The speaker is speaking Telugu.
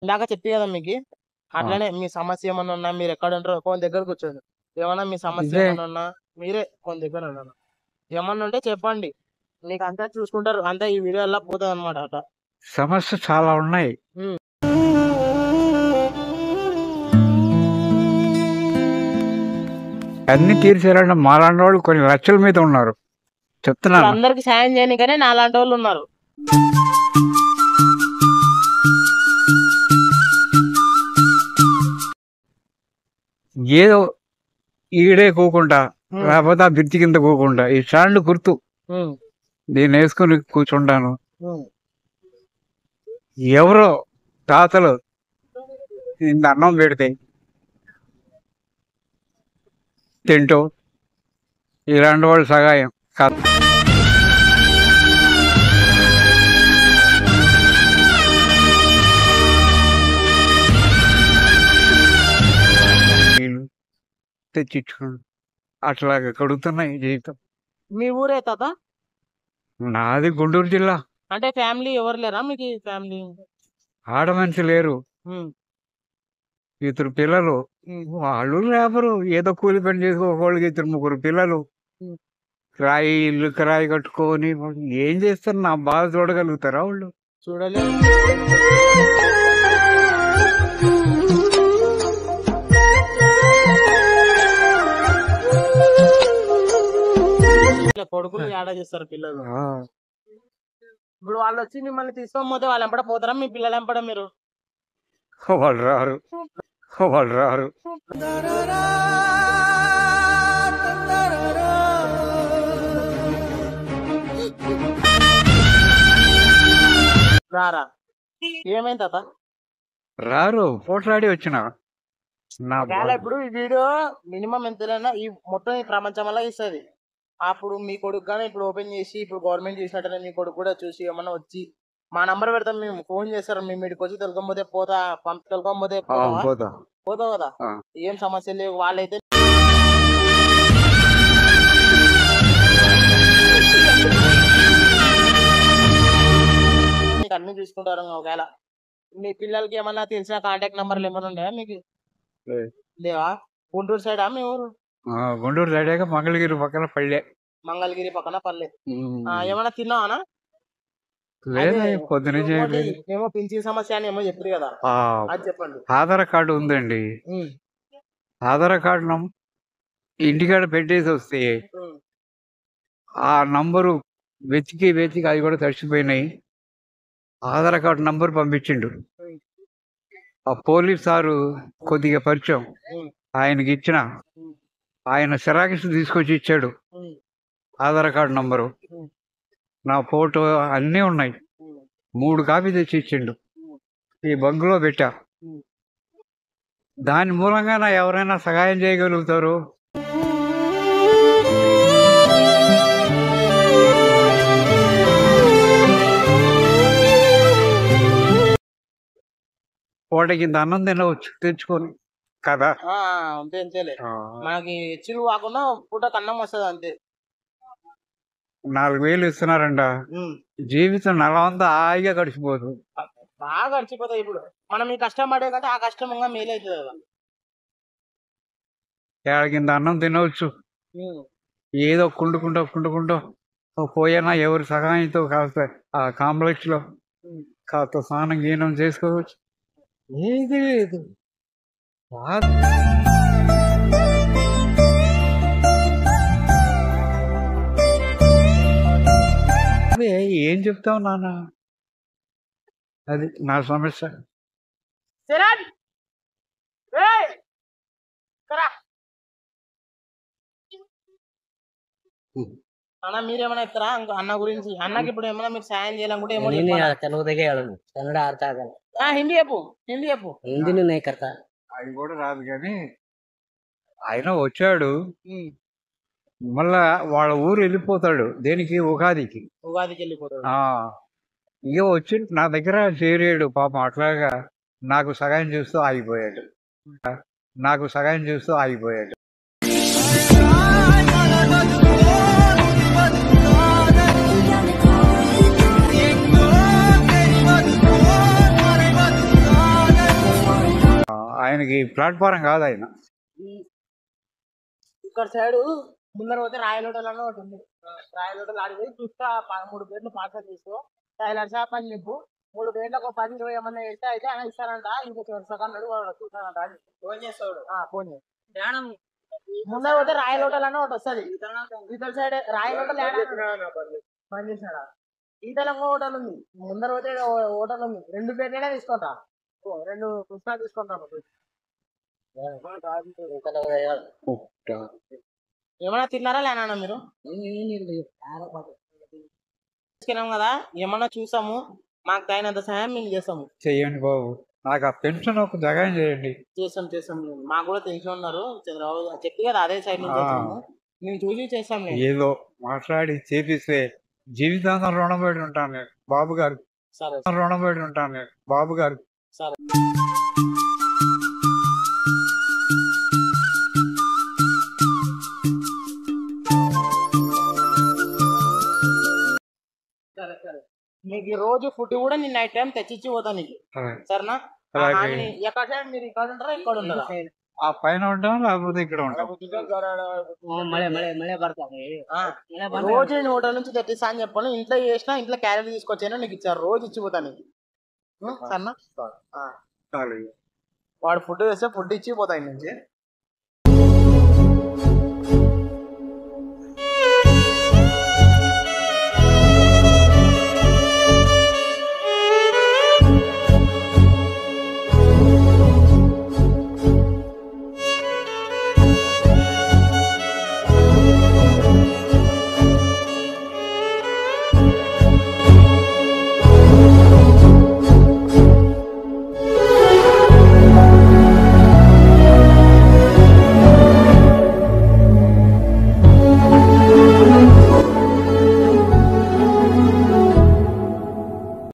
ఇందాక చెప్పి కదా మీకు అట్లనే మీ సమస్య ఏమన్నా ఉన్నా మీరు ఎక్కడ ఉంటారో కొన్ని దగ్గర కూర్చోండి. ఏమన్నా మీ సమస్య ఇదే ఏమన్నా ఉన్నా మీరే కొన్ని దగ్గర ఉన్నారు. ఏమన్నా ఉంటే చెప్పండి. మీకు అంతా చూసుకుంటారు. అంతా ఈ వీడియోలో పోతుంది అనమాట అట. సమస్య చాలా ఉన్నాయి. ఉమ్. అన్ని తీర్చారంటే మాలాంటి వాళ్ళు కొన్ని లక్షల మీద ఉన్నారు ఇప్పుడు చెప్తున్నాను. అందరికి సాయం చేయనికనే నాలాంటి వాళ్ళు ఉన్నారు. ఏదో ఈడే కూకుండా ఉమ్. లేకపోతే ఆ బ్రిడ్జి కింద కూకుండా ఈ స్టాండ్ గుర్తు ఉమ్. దీన్ని వేసుకుని కూర్చుంటాను. ఉమ్. ఎవరో తాతలు ఇంత అన్నం పెడితే తింటూ ఇలాంటి వాళ్ళు సహాయం కాదు. నీళ్ళు తెచ్చిచ్చుకోండి అట్లాగా కడుగుతున్నాయి జీవితం. మీ ఊరే తాత? నాది గుంటూరు జిల్లా. అంటే ఫ్యామిలీ ఎవరు లేరా మీకు? ఫ్యామిలీ ఆడ మనిషి లేరు, ఇద్దరు పిల్లలు. వాళ్ళు లేబరు, ఏదో కూలి పని చేసుకోవాళ్ళకి ఇద్దరు ముగ్గురు పిల్లలు. రాయి ఇల్లు కిరాయి కట్టుకొని ఏం చేస్తారు? నా బాధ చూడగలుగుతారా వాళ్ళు? చూడలేదు. ఇట్లా కొడుకులు ఏడా చేస్తారు పిల్లలు. ఇప్పుడు వాళ్ళు వచ్చి మిమ్మల్ని తీసుకొని పోతే వాళ్ళు ఎంపడ పోతారా? మీ పిల్లలు ఎంపడ మీరు? వాళ్ళు రారు, వాళ్ళు రారు. రారా? ఏమైంది తాత? రారు, పోట్లాడి వచ్చిన నా ఒకవేళ ఇప్పుడు ఈ వీడియో మినిమం ఎంతైనా ఈ మొత్తం ఈ ప్రపంచం వల్ల ఇస్తుంది. అప్పుడు మీ కొడుకు కానీ ఇప్పుడు ఓపెన్ చేసి ఇప్పుడు గవర్నమెంట్ చేసినట్టు మీ కొడుకు కూడా చూసి ఏమన్నా వచ్చి మా నంబర్ పెడతాం, మేము ఫోన్ చేస్తారు, మేము ఇక్కడికి వచ్చి తెలుసుకోకపోతే తెలుసుకోకపోతే పోతావు కదా. ఏం సమస్య లేవు. వాళ్ళైతే మీకు అన్ని చూసుకుంటారు. ఒకవేళ మీ పిల్లలకి ఏమన్నా తెలిసిన కాంటాక్ట్ నెంబర్లు ఏమైనా ఉన్నాయా మీకు? లేవా? గుంటూరు సైడా మీ ఊరు? గుంటూరు సైడ్ మంగళగిరి పక్కన పల్లె. మంగళగిరి పక్కన పల్లె. ఏమన్నా తిన్నావానా? పొద్దునుంచి ఏమో పింఛన్ సమస్య అని ఏమో చెప్పారు కదా, అది చెప్పండి. ఆధార్ కార్డు ఉందండి. ఆధార్ కార్డు ఇంటికాడ పెట్టేసి వస్తే ఆ నంబరు వెతికి అవి కూడా తడిచిపోయినాయి. ఆధార్ కార్డు నంబర్ పంపించిండు. ఆ పోలీస్ సారు కొద్దిగా పరిచయం, ఆయనకి ఇచ్చిన ఆయన సిరాకిస్ తీసుకొచ్చి ఇచ్చాడు. ఆధార్ కార్డు నంబరు, నా ఫోటో అన్నీ ఉన్నాయి. 3 కాపీ తెచ్చి ఇచ్చిండు. ఈ బంగ్లో పెట్టా. దాని మూలంగా నా ఎవరైనా సహాయం చేయగలుగుతారు. పూట కింద అన్నం తినవచ్చు తెచ్చుకొని కదా. అంతేలే, మనకి చిరు కాకుండా పూటకు అన్నం వస్తుంది అంతే. 4,000 ఇస్తున్నారంట. జీవితం నెలంతా హాయిగా గడిచిపోదు. బాగా గడిచిపోతాయి. ఇప్పుడు మనం ఈ కష్టం పడే కంటే ఆ కష్టం ఇంకా మేలవుతుంది కదా. ఏడ కింద అన్నం తినవచ్చు. ఏదో కుండుకుంటూ పోయినా ఎవరి సహాయంతో కాస్త ఆ కాంప్లెక్స్ లో కాస్త స్నానం గీనం చేసుకోవచ్చు. ఏది లేదు. ఏం చెప్తావు నాన్న, అది నా సమస్య. అన్న మీరేమైనా ఇస్తారా అన్న గురించి? అన్నకి ఇప్పుడు ఏమైనా మీరు సాయం చేయాలనుకుంటే ఏమో హిందీ చెప్పు. అది కూడా రాదు కానీ ఆయన వచ్చాడు, మళ్ళా వాళ్ళ ఊరు వెళ్ళిపోతాడు. దేనికి? ఉగాదికి వెళ్ళిపోతాడు. ఇక వచ్చి నా దగ్గర చేరాడు. పాపం అట్లాగా నాకు సహాయం చేస్తూ ఆగిపోయాడు. ఆయనకి ప్లాట్ఫారం కాదు ఆయన. ఇక్కడ సైడ్ ముందర పోతే రాయల్ హోటల్ అని ఒకటి ఉంది. రాయల్ హోటల్ ఆడికి పోయి చూస్తా 3 ప్లేట్లు పార్సల్ తీసుకో, టైలర్ షాప్ అని చెప్పు, 3 ప్లేట్లకు ఒక 10-20 ఏమన్నా వెళ్తే అయితే ఆయన ఇస్తారంట. ఇంకొక సగన్నాడు చూస్తానంట అని ఫోన్ చేస్తాడు. ఫోన్ చేసి ముందర పోతే రాయల్ హోటల్ అని ఒకటి వస్తుంది. ఇతర సైడ్ రాయల్ హోటల్ పని చేసినాడా? ఈతల హోటల్ ఉంది, ముందర పోతే హోటల్ ఉంది. 2 ప్లేట్లనే తీసుకుంటా, 2 పుస్తకాలు తీసుకుంటా. ఏమన్నా తిన్నారా లేనా మీరు? తీసుకున్నాం కదా, ఏమన్నా చూసాము, మాకు తగినంత సహాయం మేము చేస్తాము. చెయ్యండి బాబు, నాకు ఆ పెన్షన్ ఒక జగన్ చేయండి. చేస్తాం. మాకు కూడా తెలిసి ఉన్నారు చంద్రబాబు గారు చెప్పి కదా, అదే సైడ్ నుంచి వచ్చాము. మేము చూసి చేస్తాం. ఏదో మాట్లాడి చేపిస్తే జీవితాంతం రుణపడి ఉంటాను నేను బాబు గారు. సరే, రుణపడి ఉంటాను నేను బాబు గారు. సరే. మీకు రోజు ఫుడ్ కూడా నేను నైట్ టైం తెచ్చిచ్చి పోతాను నీకు, సరేనా? ఎక్కడ సైడ్ మీరు ఇక్కడ ఉంటారా ఇక్కడ ఉంటారా? ఆ పైన ఉంటాం లేకపోతే ఇక్కడ ఉంటాం. రోజు నేను హోటల్ నుంచి తెచ్చిస్తా అని చెప్పాను. ఇంట్లో చేసినా ఇంట్లో క్యారెట్ తీసుకొచ్చాను నీకు ఇచ్చారు, రోజు ఇచ్చిపోతాను నీకు, సరేనా? వాడు ఫుడ్ వేస్తే ఫుడ్ ఇచ్చి పోతాయి నుంచి.